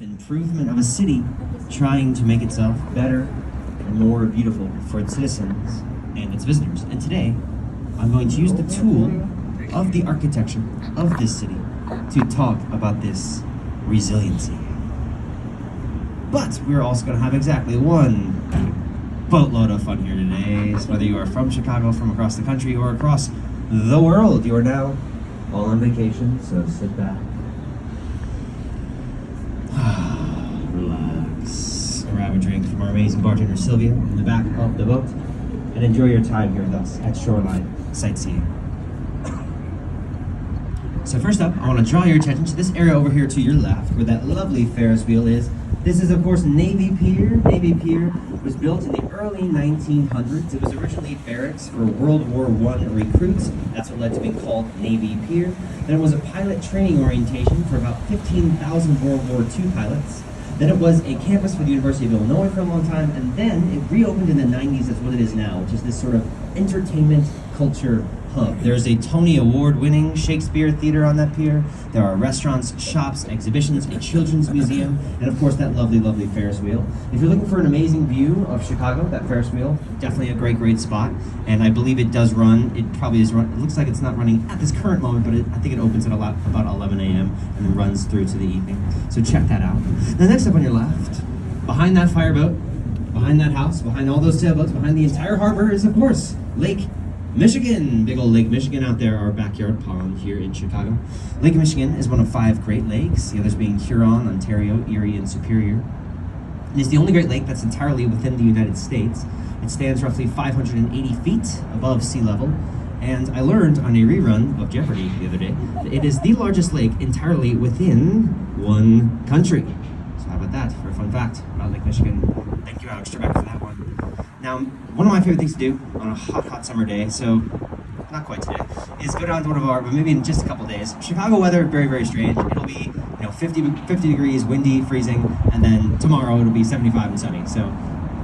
self-improvement of a city trying to make itself better and more beautiful for its citizens and its visitors. And today, I'm going to use the tool of the architecture of this city to talk about this resiliency. But we're also going to have exactly one boatload of fun here today. So whether you are from Chicago, from across the country, or across the world, you are now all on vacation, so sit back. Relax. Grab a drink from our amazing bartender Sylvia in the back of the boat and enjoy your time here with us at Shoreline Sightseeing. So first up, I want to draw your attention to this area over here to your left where that lovely Ferris wheel is. This is, of course, Navy Pier. Navy Pier was built in the early 1900s. It was originally barracks for World War I recruits. That's what led to being called Navy Pier. Then it was a pilot training orientation for about 15,000 World War II pilots. Then it was a campus for the University of Illinois for a long time, and then it reopened in the 90s as what it is now, which is this sort of entertainment culture hub. There's a Tony Award-winning Shakespeare theater on that pier. There are restaurants, shops, exhibitions, a children's museum, and of course that lovely, lovely Ferris wheel. If you're looking for an amazing view of Chicago, that Ferris wheel, definitely a great, great spot. And I believe it does run, it probably is run, it looks like it's not running at this current moment, but I think it opens at about 11 a.m. and then runs through to the evening. So check that out. Now next up on your left, behind that fireboat, behind that house, behind all those sailboats, behind the entire harbor is, of course, Lake Michigan. Big old Lake Michigan out there, our backyard pond here in Chicago. Lake Michigan is one of 5 Great Lakes, the others being Huron, Ontario, Erie, and Superior. It is the only Great Lake that's entirely within the United States. It stands roughly 580 feet above sea level, and I learned on a rerun of Jeopardy the other day that it is the largest lake entirely within one country. So how about that for a fun fact about Lake Michigan? Thank you, Alex Trebek, for that one. Now, one of my favorite things to do on a hot, hot summer day, so not quite today, is go down to one of our, but maybe in just a couple days. Chicago weather, very, very strange. It'll be 50 degrees, windy, freezing, and then tomorrow it'll be 75 and sunny. So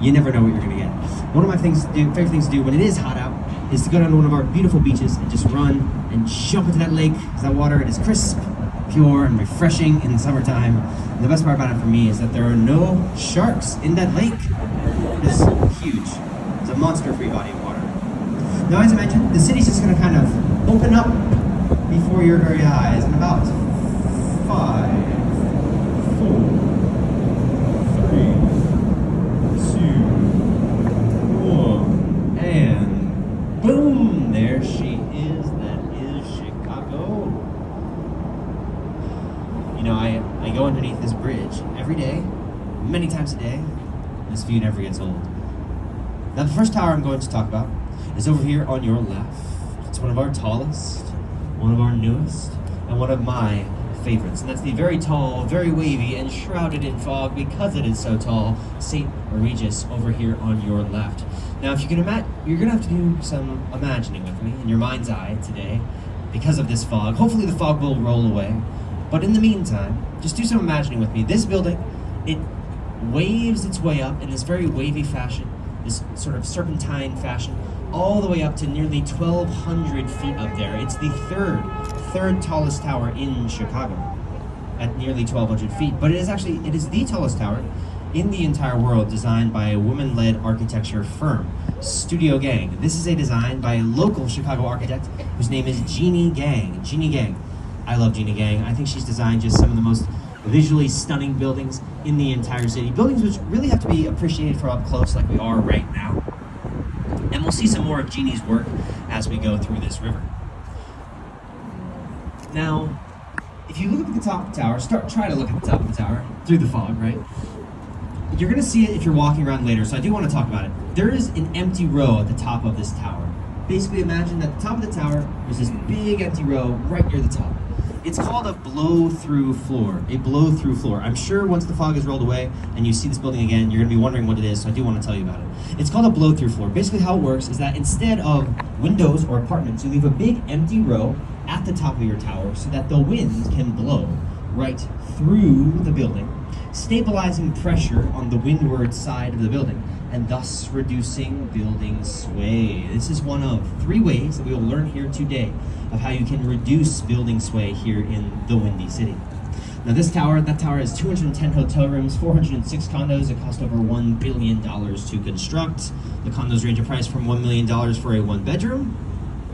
you never know what you're gonna get. One of my favorite things to do when it is hot out is to go down to one of our beautiful beaches and just run and jump into that lake, because that water is crisp, pure, and refreshing in the summertime. And the best part about it for me is that there are no sharks in that lake. It's huge. It's a monster-free body of water. Now, as I mentioned, the city's just going to kind of open up before your very eyes in about 5, 4, 3, 2, 1, and boom! There she is. That is Chicago. I go underneath this bridge every day, many times a day. This view never gets old. Now the first tower I'm going to talk about is over here on your left. It's one of our tallest, one of our newest, and one of my favorites. And that's the very tall, very wavy, and shrouded in fog because it is so tall, St. Regis over here on your left. Now if you can imagine, you're going to have to do some imagining with me in your mind's eye today because of this fog. Hopefully the fog will roll away. But in the meantime, just do some imagining with me. This building, it waves its way up in this very wavy fashion, this sort of serpentine fashion, all the way up to nearly 1,200 feet up there. It's the third tallest tower in Chicago at nearly 1,200 feet. But it is the tallest tower in the entire world, designed by a woman-led architecture firm, Studio Gang. This is a design by a local Chicago architect whose name is Jeannie Gang. Jeannie Gang. I love Jeannie Gang. I think she's designed just some of the most visually stunning buildings in the entire city. Buildings which really have to be appreciated from up close like we are right now. And we'll see some more of Jeannie's work as we go through this river. Now, if you look at the top of the tower, try to look at the top of the tower through the fog, right? You're gonna see it if you're walking around later, so I do want to talk about it. There is an empty row at the top of this tower. Basically imagine that at the top of the tower, there's this big empty row right near the top. It's called a blow-through floor, I'm sure once the fog has rolled away and you see this building again, you're gonna be wondering what it is, so I do want to tell you about it. It's called a blow-through floor. Basically how it works is that instead of windows or apartments, you leave a big empty row at the top of your tower so that the wind can blow right through the building, stabilizing pressure on the windward side of the building, and thus reducing building sway. This is one of 3 ways that we will learn here today of how you can reduce building sway here in the Windy City. Now that tower has 210 hotel rooms, 406 condos. It cost over $1 billion to construct. The condos range in price from $1 million for a one-bedroom,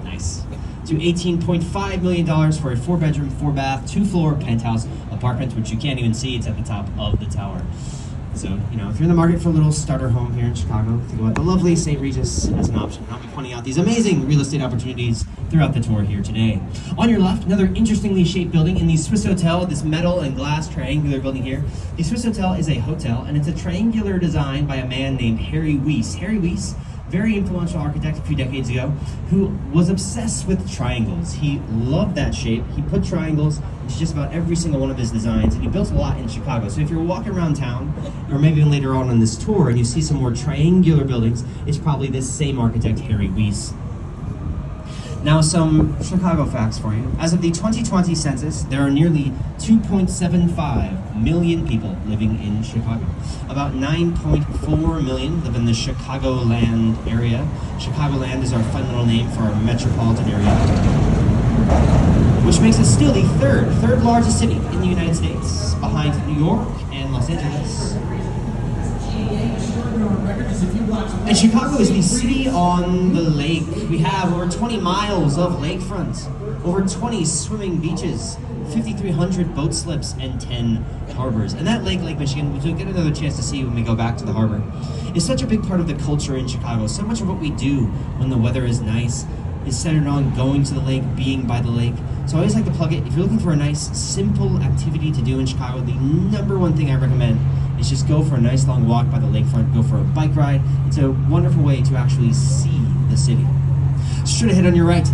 nice, to $18.5 million for a four-bedroom, four-bath, two-floor penthouse apartment, which you can't even see. It's at the top of the tower. So, if you're in the market for a little starter home here in Chicago, think about the lovely St. Regis as an option. I'll be pointing out these amazing real estate opportunities throughout the tour here today. On your left, another interestingly shaped building in the Swiss Hotel, this metal and glass triangular building here. The Swiss Hotel is a hotel, and it's a triangular design by a man named Harry Weiss. Harry Weiss, very influential architect a few decades ago, who was obsessed with triangles. He loved that shape. He put triangles into just about every single one of his designs, and he built a lot in Chicago. So if you're walking around town, or maybe even later on this tour, and you see some more triangular buildings, it's probably this same architect, Harry Weiss. Now some Chicago facts for you. As of the 2020 census, there are nearly 2.75 million people living in Chicago. About 9.4 million live in the Chicagoland area. Chicagoland is our fun little name for our metropolitan area, which makes it still the third largest city in the United States, behind New York and Los Angeles. And Chicago is the city on the lake. We have over 20 miles of lakefront, over 20 swimming beaches, 5,300 boat slips, and 10 harbors. And that Lake Michigan, which we'll get another chance to see when we go back to the harbor, is such a big part of the culture in Chicago. So much of what we do when the weather is nice is centered on going to the lake, being by the lake. So I always like to plug it. If you're looking for a nice, simple activity to do in Chicago, the number one thing I recommend is just go for a nice long walk by the lakefront, go for a bike ride. It's a wonderful way to actually see the city. Straight ahead on your right,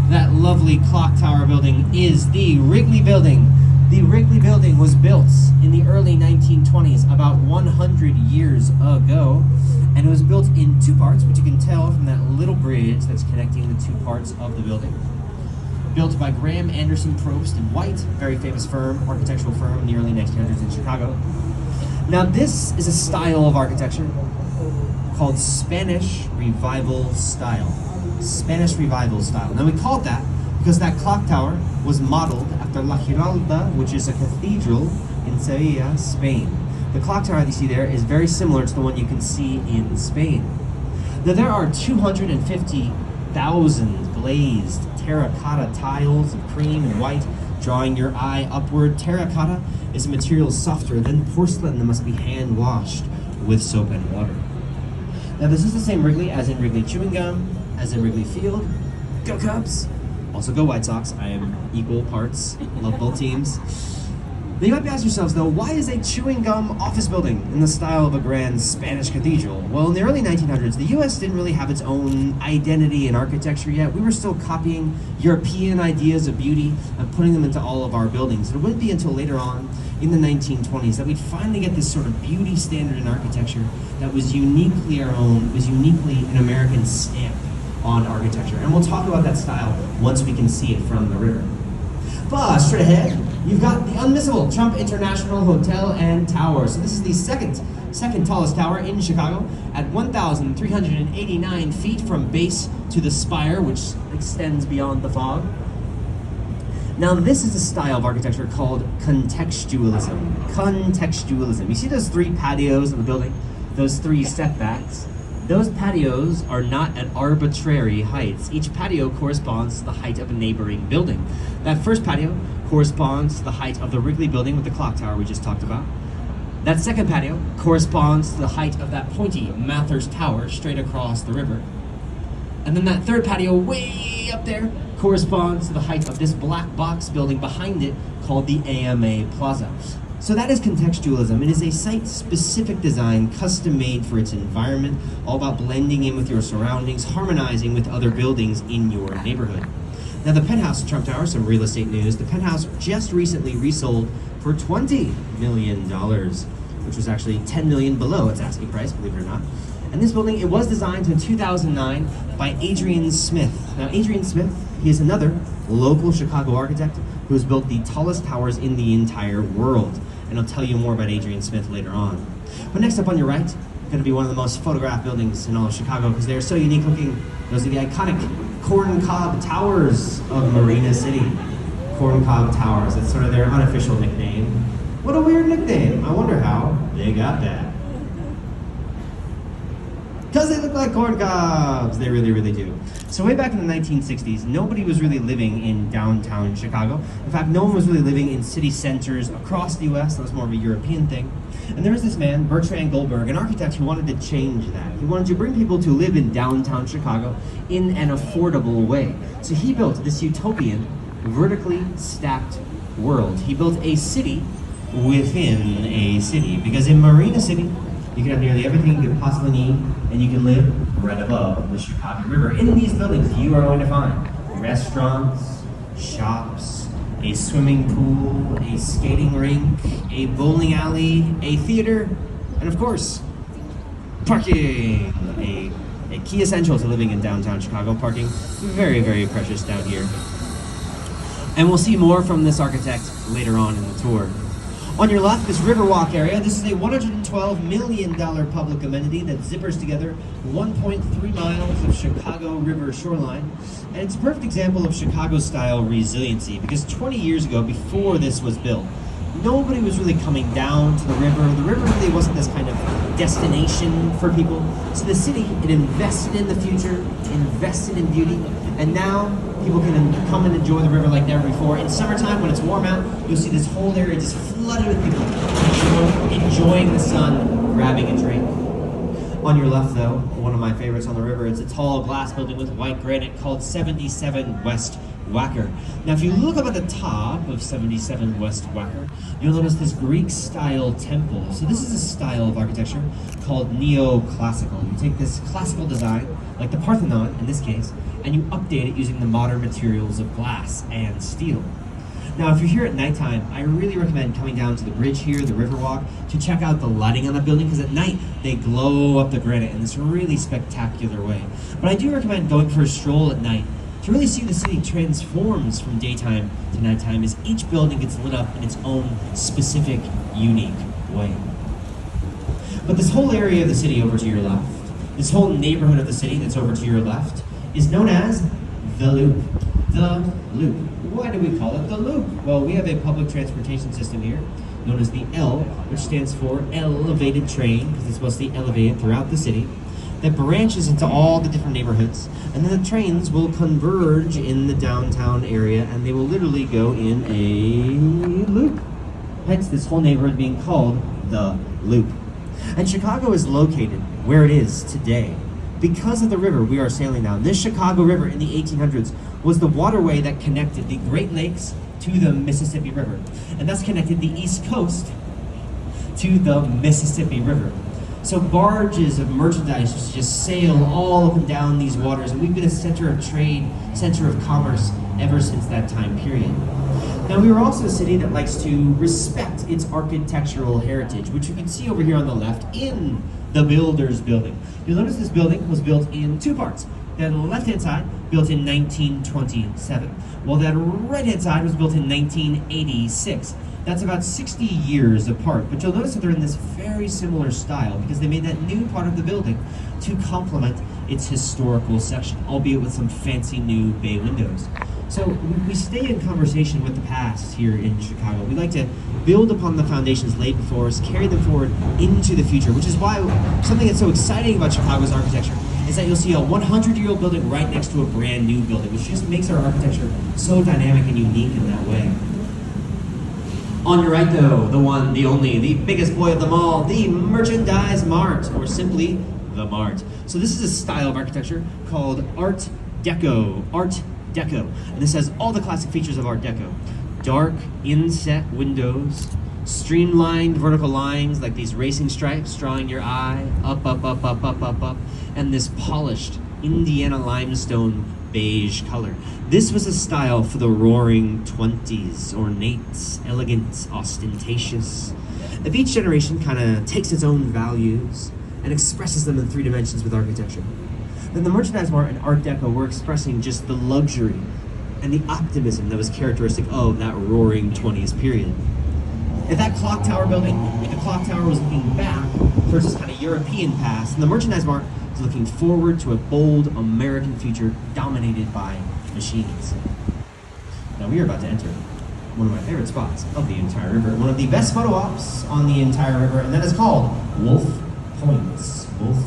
that lovely clock tower building is the Wrigley Building. The Wrigley Building was built in the early 1920s, about 100 years ago, and it was built in two parts, which you can tell from that little bridge that's connecting the two parts of the building. Built by Graham Anderson Probst and White, very famous firm, architectural firm in the early 1900s in Chicago. Now this is a style of architecture called Spanish Revival style. Spanish Revival style. Now we call it that because that clock tower was modeled after La Giralda, which is a cathedral in Sevilla, Spain. The clock tower that you see there is very similar to the one you can see in Spain. Now there are 250,000 glazed terracotta tiles of cream and white, drawing your eye upward. Terracotta is a material softer than porcelain that must be hand washed with soap and water. Now this is the same Wrigley as in Wrigley Chewing Gum, as in Wrigley Field. Go Cubs! Also go White Sox. I am equal parts. Love both teams. Now you might be asking yourselves though, why is a chewing gum office building in the style of a grand Spanish cathedral? Well, in the early 1900s, the US didn't really have its own identity in architecture yet. We were still copying European ideas of beauty and putting them into all of our buildings. And it wouldn't be until later on in the 1920s that we'd finally get this sort of beauty standard in architecture that was uniquely our own, was uniquely an American stamp on architecture. And we'll talk about that style once we can see it from the river. But straight ahead, you've got the unmissable Trump International Hotel and Tower. So this is the second tallest tower in Chicago at 1,389 feet from base to the spire, which extends beyond the fog. Now this is a style of architecture called contextualism. Contextualism. You see those three patios in the building? Those three setbacks? Those patios are not at arbitrary heights. Each patio corresponds to the height of a neighboring building. That first patio corresponds to the height of the Wrigley Building with the clock tower we just talked about. That second patio corresponds to the height of that pointy Mathers Tower straight across the river. And then that third patio way up there corresponds to the height of this black box building behind it called the AMA Plaza. So that is contextualism. It is a site-specific design, custom-made for its environment, all about blending in with your surroundings, harmonizing with other buildings in your neighborhood. Now the penthouse at Trump Tower, some real estate news. The penthouse just recently resold for $20 million, which was actually $10 million below its asking price, believe it or not. And this building, it was designed in 2009 by Adrian Smith. Now Adrian Smith, he is another local Chicago architect who has built the tallest towers in the entire world. And I'll tell you more about Adrian Smith later on. But next up on your right, going to be one of the most photographed buildings in all of Chicago because they're so unique looking. Those are the iconic corn cob towers of Marina City. Corncob Towers. That's sort of their unofficial nickname. What a weird nickname. I wonder how they got that. Because they look like corn cobs. They really, really do. So way back in the 1960s, nobody was really living in downtown Chicago. In fact, no one was really living in city centers across the US. That was more of a European thing. And there was this man, Bertrand Goldberg, an architect who wanted to change that. He wanted to bring people to live in downtown Chicago in an affordable way. So he built this utopian, vertically stacked world. He built a city within a city. Because in Marina City, you can have nearly everything you could possibly need, and you can live right above the Chicago River. In these buildings, you are going to find restaurants, shops, a swimming pool, a skating rink, a bowling alley, a theater, and of course, parking. A key essential to living in downtown Chicago. Parking, very, very precious down here. And we'll see more from this architect later on in the tour. On your left, this Riverwalk area. This is a $112 million public amenity that zippers together 1.3 miles of Chicago River shoreline. And it's a perfect example of Chicago-style resiliency, because 20 years ago, before this was built, nobody was really coming down to the river. The river really wasn't this kind of destination for people. So the city, it invested in the future, invested in beauty, and now people can come and enjoy the river like never before. In summertime, when it's warm out, you'll see this whole area just flooded with people enjoying the sun, grabbing a drink. On your left, though, one of my favorites on the river, it's a tall glass building with white granite called 77 West Wacker. Now, if you look up at the top of 77 West Wacker, you'll notice this Greek-style temple. So this is a style of architecture called neoclassical. You take this classical design, like the Parthenon in this case, and you update it using the modern materials of glass and steel. Now, if you're here at nighttime, I really recommend coming down to the bridge here, the Riverwalk, to check out the lighting on the building, because at night, they glow up the granite in this really spectacular way. But I do recommend going for a stroll at night to really see the city transforms from daytime to nighttime as each building gets lit up in its own specific, unique way. But this whole area of the city over to your left, this whole neighborhood of the city that's over to your left, is known as the Loop. The Loop. Why do we call it the Loop? Well, we have a public transportation system here known as the L, which stands for elevated train, because it's mostly elevated throughout the city, that branches into all the different neighborhoods, and then the trains will converge in the downtown area, and they will literally go in a loop. Hence, this whole neighborhood being called the Loop. And Chicago is located where it is today because of the river we are sailing down. This Chicago River in the 1800s was the waterway that connected the Great Lakes to the Mississippi River, and thus connected the East Coast to the Mississippi River. So barges of merchandise used to just sail all up and down these waters, and we've been a center of trade, center of commerce ever since that time period. Now, we were also a city that likes to respect its architectural heritage, which you can see over here on the left in the Builders Building. You'll notice this building was built in two parts. Then on the left-hand side, built in 1927, while that right-hand side was built in 1986. That's about 60 years apart, but you'll notice that they're in this very similar style because they made that new part of the building to complement its historical section, albeit with some fancy new bay windows. So we stay in conversation with the past here in Chicago. We like to build upon the foundations laid before us, carry them forward into the future, which is why something that's so exciting about Chicago's architecture is that you'll see a 100-year-old building right next to a brand new building, which just makes our architecture so dynamic and unique in that way. On your right, though, the one, the only, the biggest boy of them all, the Merchandise Mart, or simply the Mart. So this is a style of architecture called Art Deco. Art Deco. And this has all the classic features of Art Deco. Dark, inset windows, streamlined vertical lines like these racing stripes drawing your eye, up, up, up, up, up, up, up, and this polished Indiana limestone beige color. This was a style for the roaring 20s, ornate, elegant, ostentatious. If each generation kind of takes its own values and expresses them in three dimensions with architecture, then the Merchandise Mart and Art Deco were expressing just the luxury and the optimism that was characteristic of that roaring 20s period. If that clock tower building, if the clock tower was looking back towards this kind of European past, and the Merchandise Mart was looking forward to a bold American future dominated by machines. Now we are about to enter one of my favorite spots of the entire river, one of the best photo ops on the entire river, and that is called Wolf Points. Wolf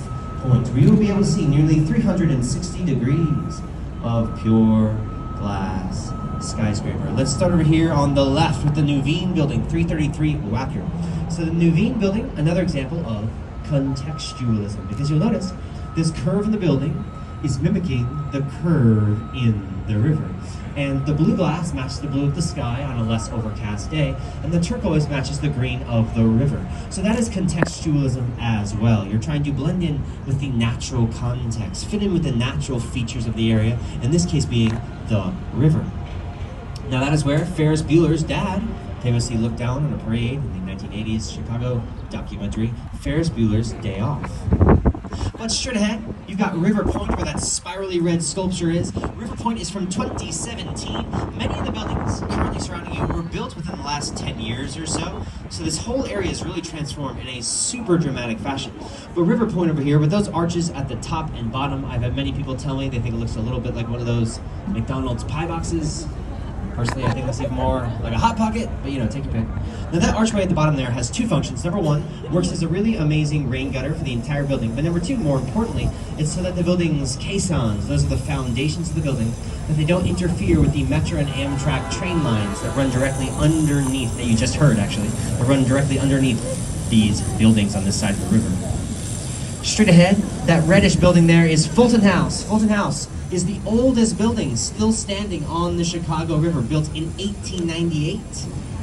Point, where you will be able to see nearly 360 degrees of pure glass skyscraper. Let's start over here on the left with the Nuveen building, 333 Wacker. So the Nuveen building, another example of contextualism, because you'll notice this curve in the building is mimicking the curve in the river. And the blue glass matches the blue of the sky on a less overcast day, and the turquoise matches the green of the river. So that is contextualism as well. You're trying to blend in with the natural context, fit in with the natural features of the area, in this case being the river. Now that is where Ferris Bueller's dad famously looked down on a parade in the 1980s Chicago documentary, Ferris Bueller's Day Off. But straight ahead, you've got River Point, where that spirally red sculpture is. River Point is from 2017. Many of the buildings currently surrounding you were built within the last 10 years or so. So this whole area is really transformed in a super dramatic fashion. But River Point over here, with those arches at the top and bottom, I've had many people tell me they think it looks a little bit like one of those McDonald's pie boxes. Personally, I think it's even more like a Hot Pocket, but you know, take your pick. Now that archway at the bottom there has two functions. Number one, works as a really amazing rain gutter for the entire building. But number two, more importantly, it's so that the building's caissons, those are the foundations of the building, that they don't interfere with the Metro and Amtrak train lines that run directly underneath, that you just heard actually, that run directly underneath these buildings on this side of the river. Straight ahead, that reddish building there is Fulton House. Fulton House is the oldest building still standing on the Chicago River, built in 1898.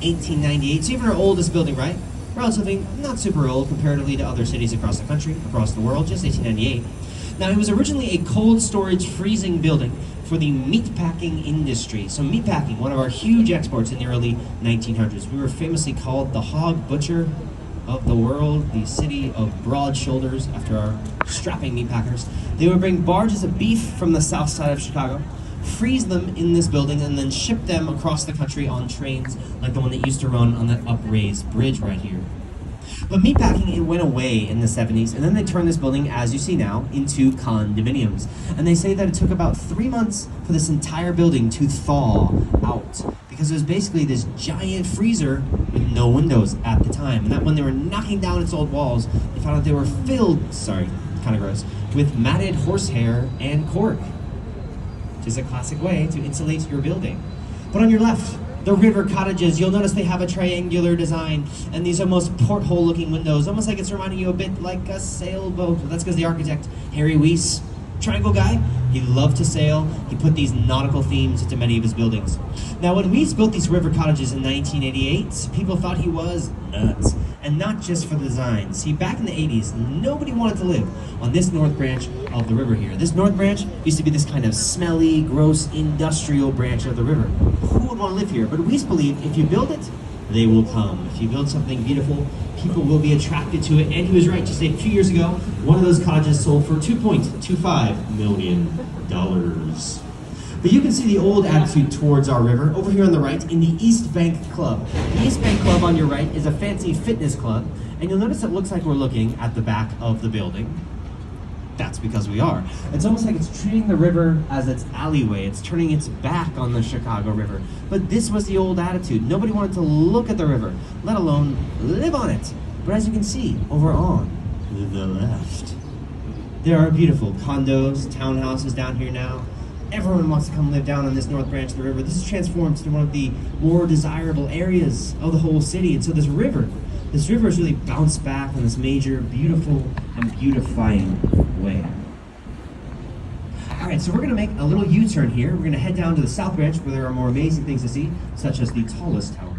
1898, so even our oldest building, right? Relatively not super old comparatively to other cities across the country, across the world, just 1898. Now, it was originally a cold storage freezing building for the meatpacking industry. So meatpacking, one of our huge exports in the early 1900s. We were famously called the hog butcher of the world, the city of broad shoulders, after our strapping meatpackers. They would bring barges of beef from the south side of Chicago, freeze them in this building, and then ship them across the country on trains like the one that used to run on that upraised bridge right here. But meatpacking, it went away in the 70s, and then they turned this building, as you see now, into condominiums. And they say that it took about 3 months for this entire building to thaw out, because it was basically this giant freezer with no windows at the time. And that when they were knocking down its old walls, they found out they were filled, sorry, kind of gross, with matted horsehair and cork, which is a classic way to insulate your building. But on your left, the river cottages, you'll notice they have a triangular design, and these almost porthole looking windows, almost like it's reminding you a bit like a sailboat. That's because the architect, Harry Weiss, triangle guy, he loved to sail. He put these nautical themes into many of his buildings. Now, when Weiss built these river cottages in 1988, people thought he was nuts. And not just for the design. See, back in the 80s, nobody wanted to live on this north branch of the river here. This north branch used to be this kind of smelly, gross, industrial branch of the river. Who would want to live here? But Weiss believed if you build it, they will come. If you build something beautiful, people will be attracted to it. And he was right. Just a few years ago, one of those cottages sold for $2.25 million. But you can see the old attitude towards our river over here on the right in the East Bank Club. The East Bank Club on your right is a fancy fitness club, and you'll notice it looks like we're looking at the back of the building. That's because we are. It's almost like it's treating the river as its alleyway. It's turning its back on the Chicago River. But this was the old attitude. Nobody wanted to look at the river, let alone live on it. But as you can see, over on the left, there are beautiful condos, townhouses down here now. Everyone wants to come live down on this north branch of the river. This is transformed into one of the more desirable areas of the whole city. And so this river has really bounced back in this major, beautiful, and beautifying way. All right, so we're gonna make a little U-turn here. We're gonna head down to the south branch where there are more amazing things to see, such as the tallest tower